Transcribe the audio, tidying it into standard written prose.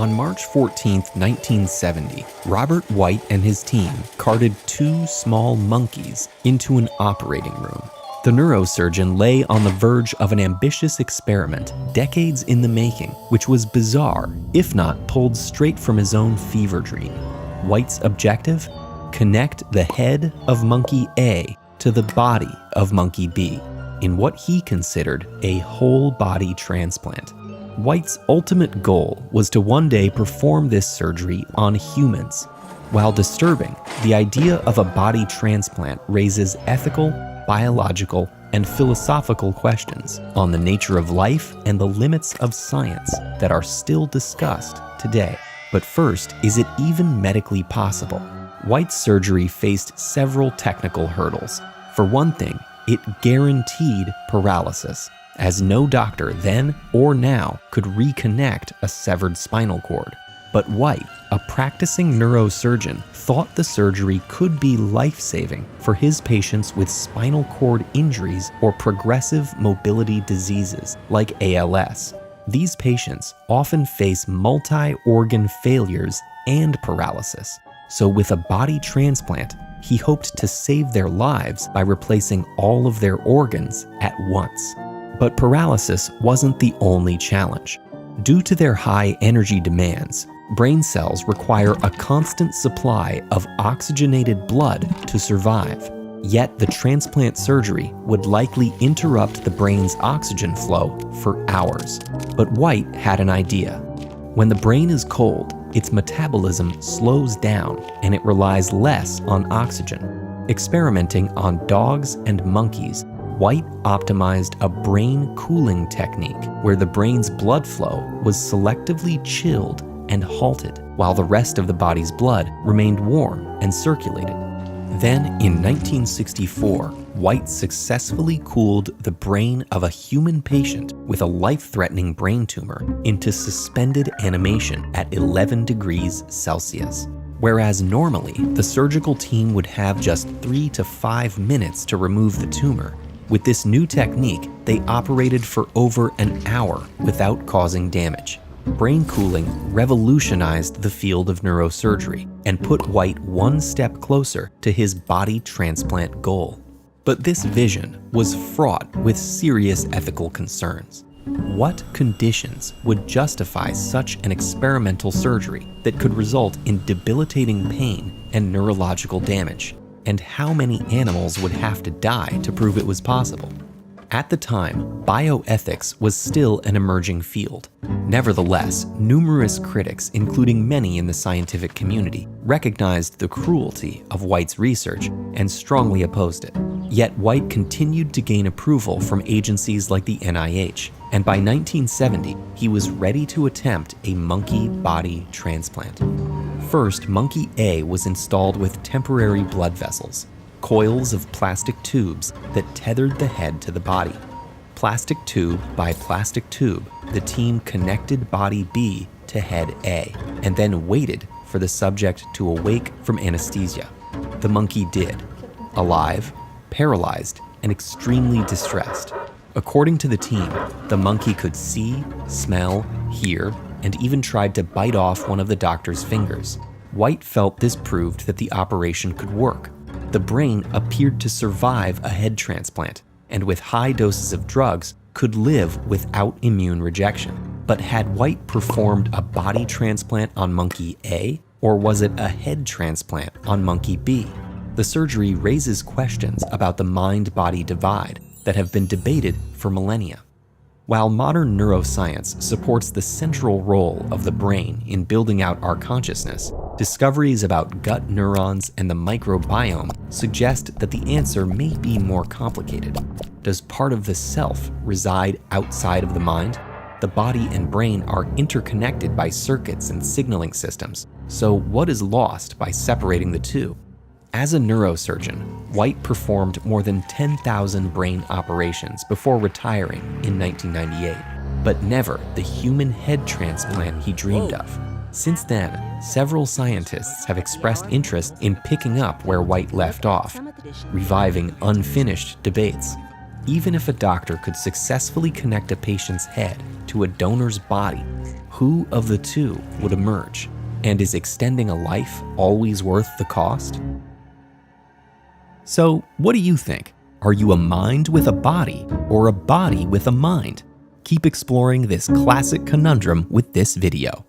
On March 14, 1970, Robert White and his team carted two small monkeys into an operating room. The neurosurgeon lay on the verge of an ambitious experiment, decades in the making, which was bizarre, if not pulled straight from his own fever dream. White's objective? Connect the head of monkey A to the body of monkey B in what he considered a whole-body transplant. White's ultimate goal was to one day perform this surgery on humans. While disturbing, the idea of a body transplant raises ethical, biological, and philosophical questions on the nature of life and the limits of science that are still discussed today. But first, is it even medically possible? White's surgery faced several technical hurdles. For one thing, it guaranteed paralysis, as no doctor then or now could reconnect a severed spinal cord. But White, a practicing neurosurgeon, thought the surgery could be life-saving for his patients with spinal cord injuries or progressive mobility diseases like ALS. These patients often face multi-organ failures and paralysis. So with a body transplant, he hoped to save their lives by replacing all of their organs at once. But paralysis wasn't the only challenge. Due to their high energy demands, brain cells require a constant supply of oxygenated blood to survive. Yet the transplant surgery would likely interrupt the brain's oxygen flow for hours. But White had an idea. When the brain is cold, its metabolism slows down and it relies less on oxygen. Experimenting on dogs and monkeys, White optimized a brain cooling technique where the brain's blood flow was selectively chilled and halted, while the rest of the body's blood remained warm and circulated. Then, in 1964, White successfully cooled the brain of a human patient with a life-threatening brain tumor into suspended animation at 11 degrees Celsius. Whereas normally, the surgical team would have just 3 to 5 minutes to remove the tumor, with this new technique, they operated for over an hour without causing damage. Brain cooling revolutionized the field of neurosurgery and put White one step closer to his body transplant goal. But this vision was fraught with serious ethical concerns. What conditions would justify such an experimental surgery that could result in debilitating pain and neurological damage? And how many animals would have to die to prove it was possible? At the time, bioethics was still an emerging field. Nevertheless, numerous critics, including many in the scientific community, recognized the cruelty of White's research and strongly opposed it. Yet White continued to gain approval from agencies like the NIH, and by 1970, he was ready to attempt a monkey body transplant. First, monkey A was installed with temporary blood vessels, coils of plastic tubes that tethered the head to the body. Plastic tube by plastic tube, the team connected body B to head A, and then waited for the subject to awake from anesthesia. The monkey did, alive, paralyzed, and extremely distressed. According to the team, the monkey could see, smell, hear, and even tried to bite off one of the doctor's fingers. White felt this proved that the operation could work. The brain appeared to survive a head transplant, and with high doses of drugs, could live without immune rejection. But had White performed a body transplant on monkey A, or was it a head transplant on monkey B? The surgery raises questions about the mind-body divide that have been debated for millennia. While modern neuroscience supports the central role of the brain in building out our consciousness, discoveries about gut neurons and the microbiome suggest that the answer may be more complicated. Does part of the self reside outside of the mind? The body and brain are interconnected by circuits and signaling systems, so what is lost by separating the two? As a neurosurgeon, White performed more than 10,000 brain operations before retiring in 1998, but never the human head transplant he dreamed of. Since then, several scientists have expressed interest in picking up where White left off, reviving unfinished debates. Even if a doctor could successfully connect a patient's head to a donor's body, Who of the two would emerge? And is extending a life always worth the cost? So, what do you think? Are you a mind with a body or a body with a mind? Keep exploring this classic conundrum with this video.